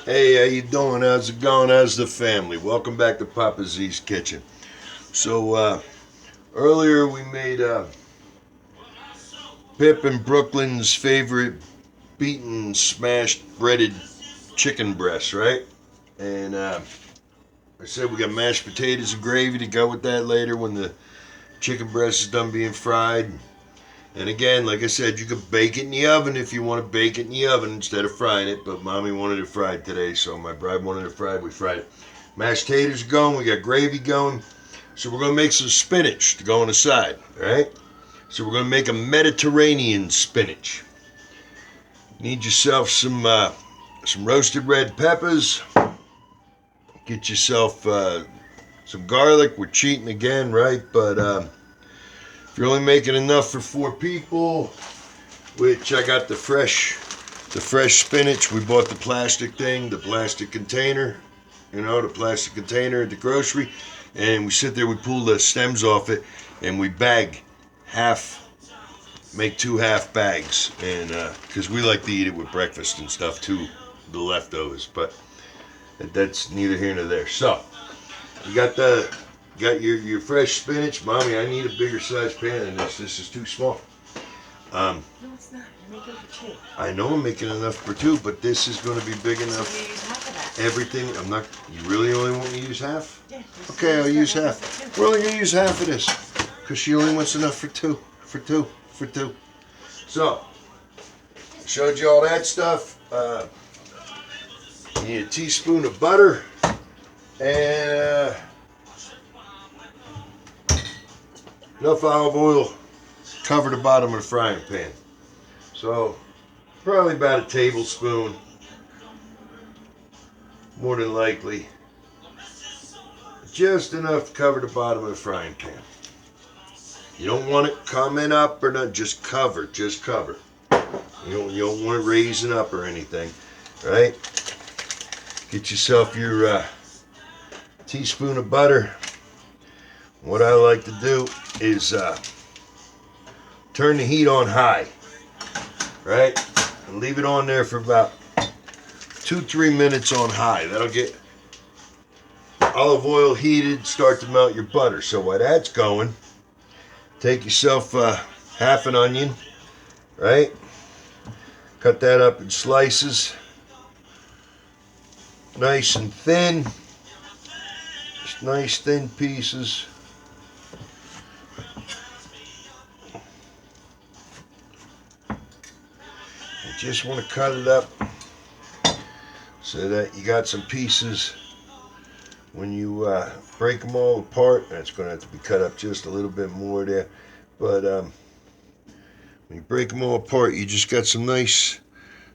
Hey, how you doing? How's it going? How's the family? Welcome back to Papa Z's Kitchen. So earlier we made Pip and Brooklyn's favorite beaten, smashed, breaded chicken breast, right? And I said we got mashed potatoes and gravy to go with that later when the chicken breast is done being fried. And again, like I said, you could bake it in the oven if you want to bake it in the oven instead of frying it. But Mommy wanted it fried today, so my bride wanted it fried. We fried it. Mashed potatoes are going. We got gravy going. So we're going to make some spinach to go on the side, all right? So we're going to make a Mediterranean spinach. Need yourself some roasted red peppers. Get yourself some garlic. We're cheating again, right? But if you're only making enough for 4 people, which I got the fresh spinach. We bought the plastic thing, the plastic container, the plastic container at the grocery, and we sit there, we pull the stems off it, and we bag make 2 half bags, and because we like to eat it with breakfast and stuff too, the leftovers, but that's neither here nor there. So you got your fresh spinach. Mommy, I need a bigger size pan than this. This is too small. No, it's not. You're making for 2. I know I'm making enough for 2, but this is going to be big enough. So you use half of that. Everything, I'm not, you really only want me to use half? Yeah. Okay, I'll use half. We're only going to use half of this, because she only wants enough for two. So, showed you all that stuff. You need a teaspoon of butter, and enough olive oil to cover the bottom of the frying pan. So, probably about a tablespoon, more than likely. Just enough to cover the bottom of the frying pan. You don't want it coming up or not, just cover. You don't want it raising up or anything, right? Get yourself your teaspoon of butter. What I like to do is turn the heat on high, right? And leave it on there for about 2-3 minutes on high. That'll get olive oil heated, start to melt your butter. So while that's going, take yourself half an onion, right? Cut that up in slices, nice and thin, just nice thin pieces. You just want to cut it up so that you got some pieces. When you break them all apart, that's going to have to be cut up just a little bit more there. But when you break them all apart, you just got some nice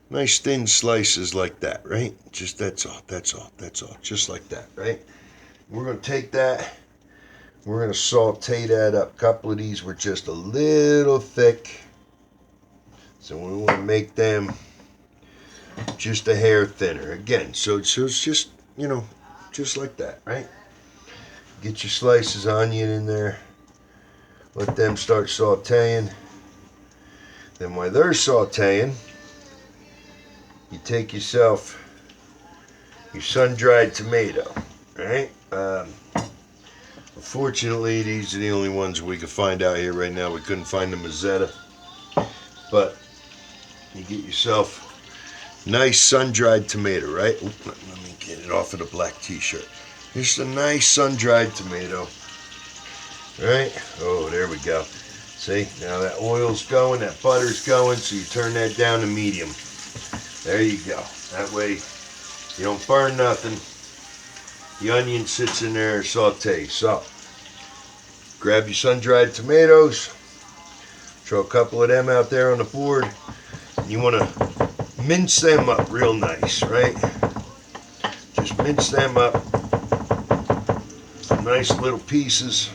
thin slices like that, right? Just that's all, just like that, right? We're going to take that, we're going to saute that up. A couple of these were just a little thick, so we want to make them just a hair thinner. Again, so it's just, just like that, right? Get your slices of onion in there. Let them start sauteing. Then while they're sauteing, you take yourself your sun-dried tomato, right? Unfortunately, these are the only ones we could find out here right now. We couldn't find the Mazzetta. But you get yourself nice sun-dried tomato, right? Oop, let me get it off of the black t-shirt. Just a nice sun-dried tomato, right? Oh, there we go. See, now that oil's going, that butter's going, so you turn that down to medium. There you go. That way you don't burn nothing. The onion sits in there and sautés. So, grab your sun-dried tomatoes, throw a couple of them out there on the board. You want to mince them up real nice, right? Just mince them up. Nice little pieces.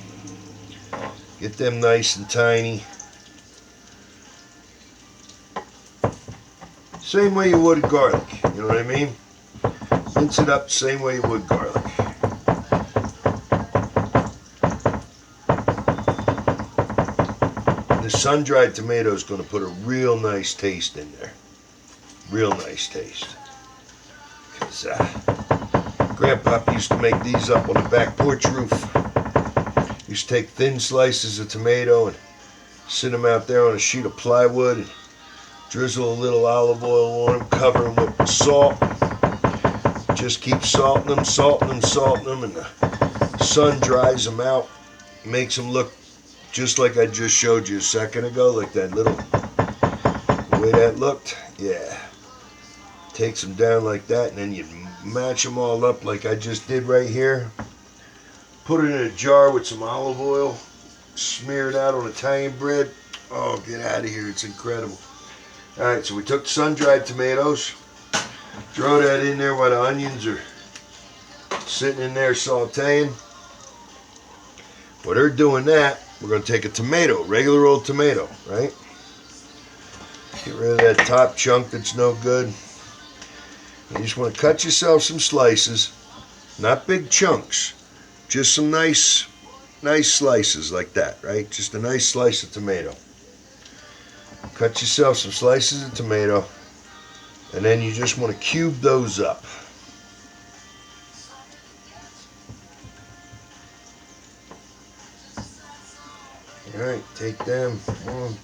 Get them nice and tiny. Same way you would garlic, you know what I mean? Mince it up the same way you would garlic. The sun-dried tomato is going to put a real nice taste in there. Real nice taste. So, Grandpa used to make these up on the back porch roof. Used to take thin slices of tomato and sit them out there on a sheet of plywood and drizzle a little olive oil on them, cover them with salt. Just keep salting them, and the sun dries them out, makes them look just like I just showed you a second ago, like that little, the way that looked. Yeah. Takes them down like that, and then you match them all up like I just did right here. Put it in a jar with some olive oil, smear it out on Italian bread. Oh, get out of here, it's incredible. Alright, so we took the sun-dried tomatoes, throw that in there while the onions are sitting in there sauteing. While they're doing that, we're going to take a tomato, regular old tomato, right? Get rid of that top chunk that's no good. You just want to cut yourself some slices, not big chunks, just some nice slices like that, right? Just a nice slice of tomato. Cut yourself some slices of tomato, and then you just want to cube those up. Alright, take them, 1,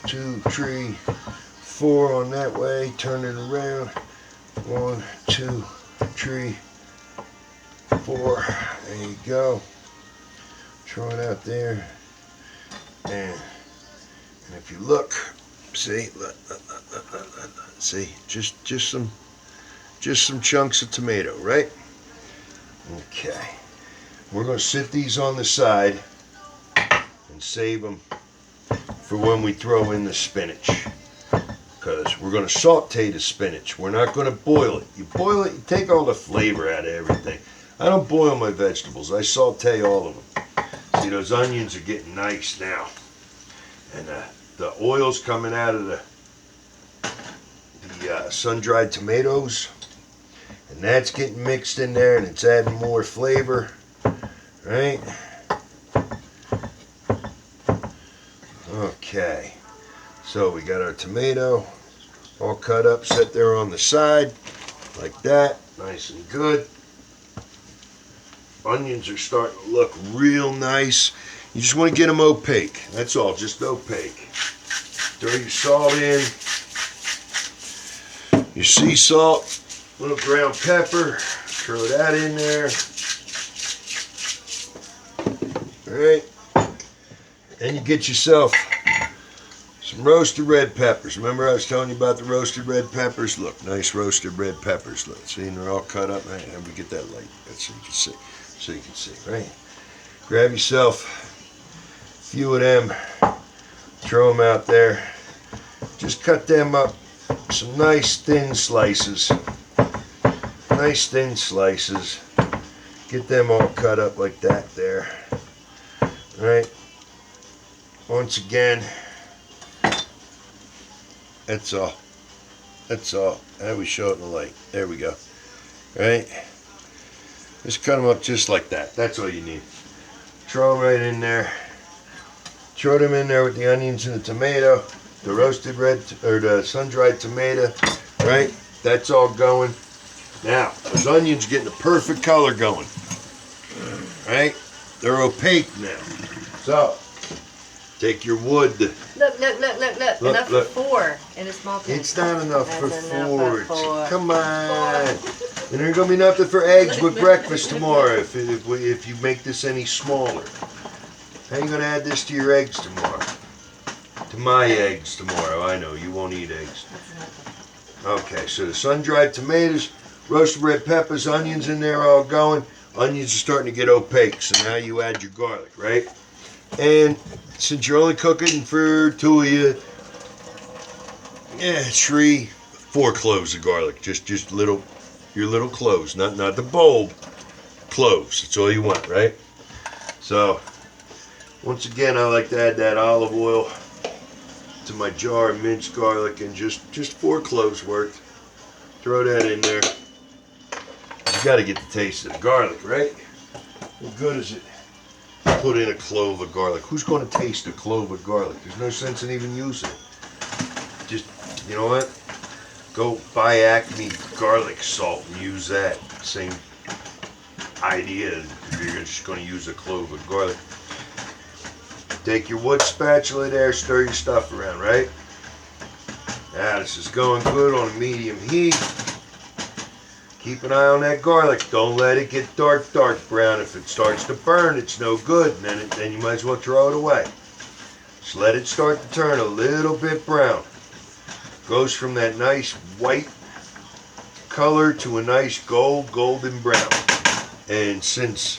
2, 3, 4 on that way, turn it around, 1, 2, 3, 4, there you go. Throw it out there, and if you look, see, see, just some chunks of tomato, right? Okay, we're going to sit these on the side and save them for when we throw in the spinach, because we're going to saute the spinach. We're not going to boil it. You boil it, you take all the flavor out of everything. I don't boil my vegetables. I saute all of them. See, those onions are getting nice now, and the oil's coming out of the sun-dried tomatoes, and that's getting mixed in there, and it's adding more flavor, right? Okay, so we got our tomato all cut up, set there on the side like that, nice and good. Onions are starting to look real nice. You just want to get them opaque. That's all, just opaque. Throw your salt in, your sea salt, a little ground pepper, throw that in there. Alright, then you get yourself some roasted red peppers. Remember I was telling you about the roasted red peppers? Look, nice roasted red peppers. Look, see, they're all cut up. And we get that light, that's so you can see. So you can see, right? Grab yourself a few of them, throw them out there. Just cut them up, some nice thin slices. Nice thin slices. Get them all cut up like that there. Right? Once again, that's all. That's all. How we show it in the light. There we go. Right? Just cut them up just like that. That's all you need. Throw them right in there. Throw them in there with the onions and the tomato, the roasted red, or the sun-dried tomato, right? That's all going. Now, those onions getting the perfect color going, right? They're opaque now. So, take your wood. Look. Enough for 4 in a small pan. It's not enough for That's enough for 4. Come on. And there's gonna be nothing for eggs with breakfast tomorrow if you make this any smaller. How are you gonna add this to your eggs tomorrow? To my eggs tomorrow. I know you won't eat eggs. Okay, so the sun-dried tomatoes, roasted red peppers, onions in there all going. Onions are starting to get opaque, so now you add your garlic, right? And since you're only cooking for 2 of you, 3, 4 cloves of garlic. Just little, your little cloves, not the bulb, cloves. That's all you want, right? So, once again, I like to add that olive oil to my jar of minced garlic, and just 4 cloves worth. Throw that in there. You got to get the taste of the garlic, right? What good is it? Put in a clove of garlic. Who's going to taste a clove of garlic? There's no sense in even using it. Just, you know what? go buy Acme garlic salt and use that. Same idea. You're just going to use a clove of garlic. Take your wood spatula there, stir your stuff around, right? Now this is going good on a medium heat. Keep an eye on that garlic. Don't let it get dark brown. If it starts to burn, it's no good. And then you might as well throw it away. Just let it start to turn a little bit brown. Goes from that nice white color to a nice golden brown. And since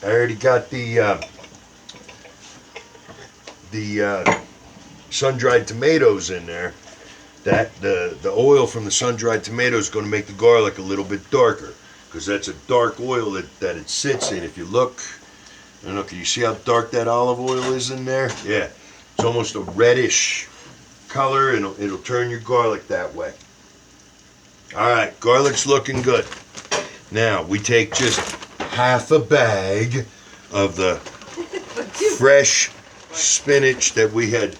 I already got the sun-dried tomatoes in there, that the oil from the sun-dried tomatoes is going to make the garlic a little bit darker, because that's a dark oil that it sits in. If you look, I don't know, can you see how dark that olive oil is in there? Yeah, it's almost a reddish color, and it'll turn your garlic that way. All right, garlic's looking good. Now we take just half a bag of the fresh spinach that we had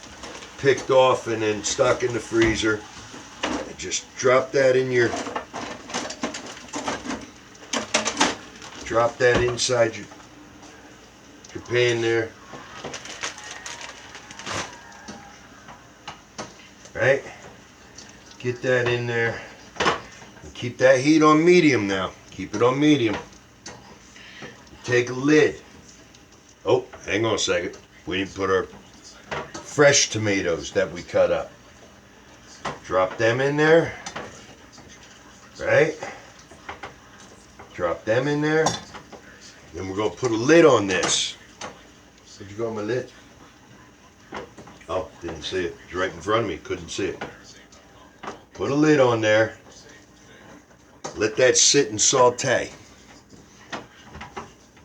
picked off and then stuck in the freezer. And just drop that in inside your pan there. Right? Get that in there. And keep that heat on medium now. Keep it on medium. Take a lid. Oh, hang on a second. We didn't put our fresh tomatoes that we cut up. Drop them in there. Right? Drop them in there. Then we're going to put a lid on this. Where'd you go on my lid? Oh, didn't see it. It's right in front of me. Couldn't see it. Put a lid on there. Let that sit and saute.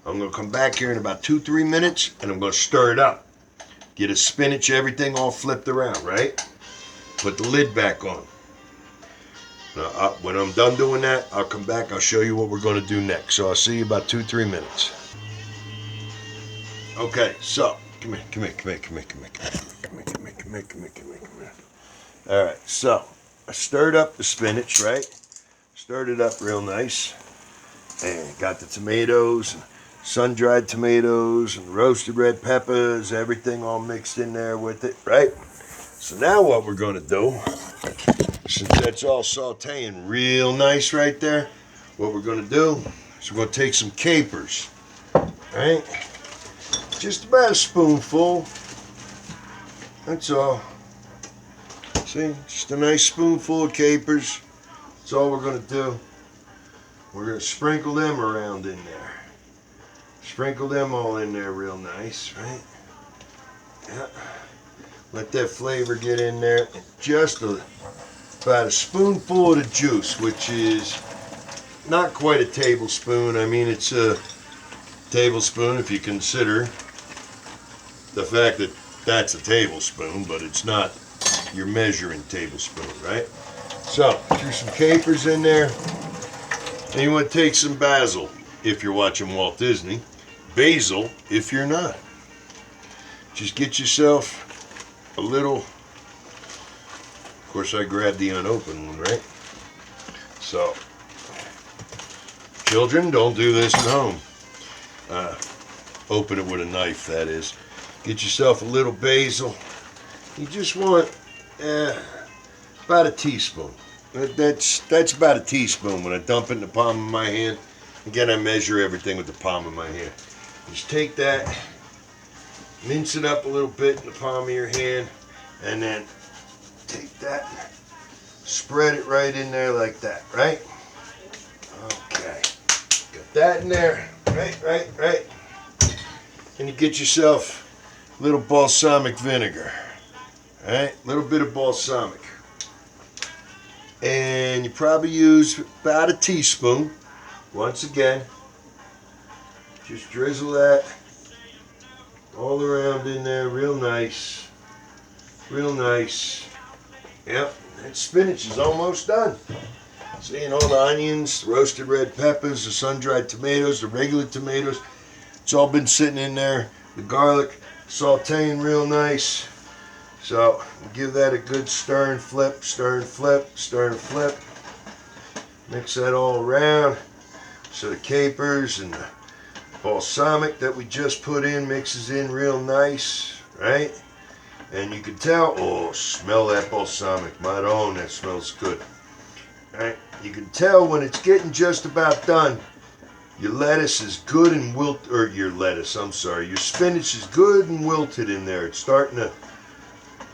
I'm going to come back here in about 2-3 minutes and I'm going to stir it up. Get a spinach, everything all flipped around, right? Put the lid back on. Now, when I'm done doing that, I'll come back. I'll show you what we're going to do next. So I'll see you about 2-3 minutes. Okay, so come here. All right, so I stirred up the spinach, right? Stirred it up real nice, and got the tomatoes, sun-dried tomatoes, and roasted red peppers, everything all mixed in there with it, right? So now what we're going to do, since that's all sauteing real nice right there, what we're going to do is we're going to take some capers, right? Just about a spoonful. That's all. See, just a nice spoonful of capers. That's all we're going to do. We're going to sprinkle them around in there. Sprinkle them all in there real nice, right? Yeah. Let that flavor get in there. Just about a spoonful of the juice, which is not quite a tablespoon. I mean, it's a tablespoon if you consider the fact that that's a tablespoon, but it's not your measuring tablespoon, right? So, threw some capers in there. And you want to take some basil if you're watching Walt Disney. Basil if you're not. Just get yourself a little. Of course, I grabbed the unopened one, right? So, children, don't do this at home. Open it with a knife, that is. Get yourself a little basil. You just want about a teaspoon. That's about a teaspoon when I dump it in the palm of my hand. Again, I measure everything with the palm of my hand. Just take that, mince it up a little bit in the palm of your hand, and then take that, spread it right in there like that, right? Okay. Got that in there. Right. And you get yourself a little balsamic vinegar. Alright, a little bit of balsamic. And you probably use about a teaspoon. Once again, just drizzle that all around in there real nice. Real nice. Yep, that spinach is almost done. See, and all the onions, the roasted red peppers, the sun-dried tomatoes, the regular tomatoes, it's all been sitting in there. The garlic sauteing real nice. So give that a good stir and flip, stir and flip, stir and flip. Mix that all around. So the capers and the balsamic that we just put in mixes in real nice, right? And you can tell, oh, smell that balsamic. My own, that smells good. Right? You can tell when it's getting just about done. Your lettuce is good and your spinach is good and wilted in there. It's starting to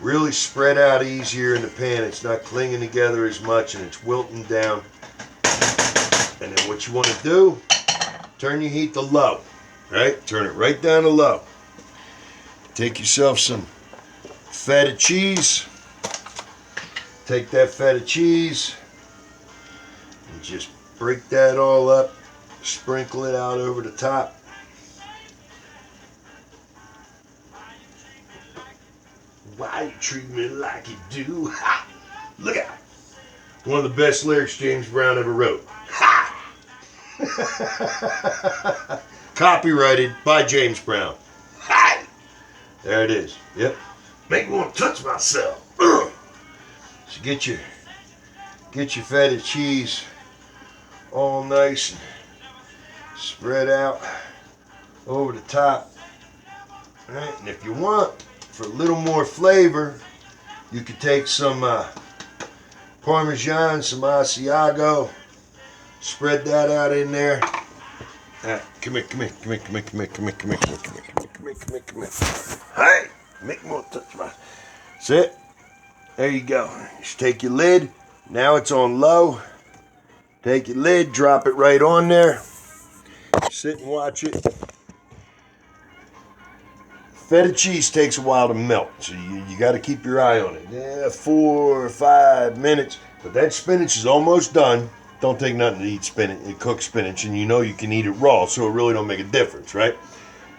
really spread out easier in the pan. It's not clinging together as much and it's wilting down. And then what you want to do, turn your heat to low, right? Turn it right down to low. Take yourself some feta cheese. Take that feta cheese and just break that all up. Sprinkle it out over the top. Why you treat me like you do? Ha! Look out! One of the best lyrics James Brown ever wrote. Ha! Copyrighted by James Brown. Ha! There it is. Yep. Make me want to touch myself. Ugh. So get your feta cheese all nice and spread out over the top. All right, and if you want, for a little more flavor, you could take some Parmesan, some Asiago, spread that out in there. Come here. Hey, make more touch my. That's it. There you go. Just take your lid. Now it's on low. Take your lid, drop it right on there. Sit and watch it. Feta cheese takes a while to melt, so you got to keep your eye on it. Yeah, 4 or 5 minutes. But that spinach is almost done. Don't take nothing to eat spinach, cook spinach, and you know you can eat it raw, so it really don't make a difference, right?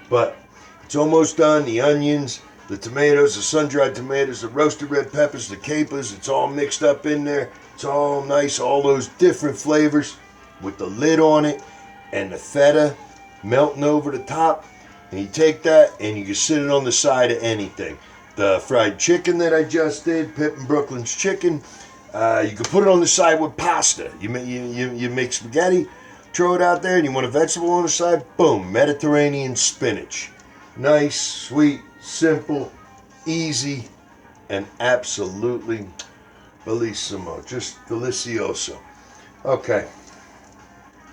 But it's almost done. The onions, the tomatoes, the sun-dried tomatoes, the roasted red peppers, the capers, it's all mixed up in there. It's all nice, all those different flavors with the lid on it and the feta melting over the top. And you take that and you can sit it on the side of anything. The fried chicken that I just did, Pip and Brooklyn's chicken, you can put it on the side with pasta. You make spaghetti, throw it out there, and you want a vegetable on the side, boom, Mediterranean spinach. Nice, sweet, simple, easy, and absolutely bellissimo. Just delicioso. Okay.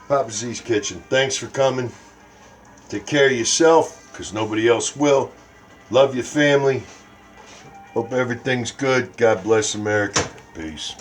Papa Z's Kitchen. Thanks for coming. Take care of yourself, because nobody else will. Love your family. Hope everything's good. God bless America. Peace.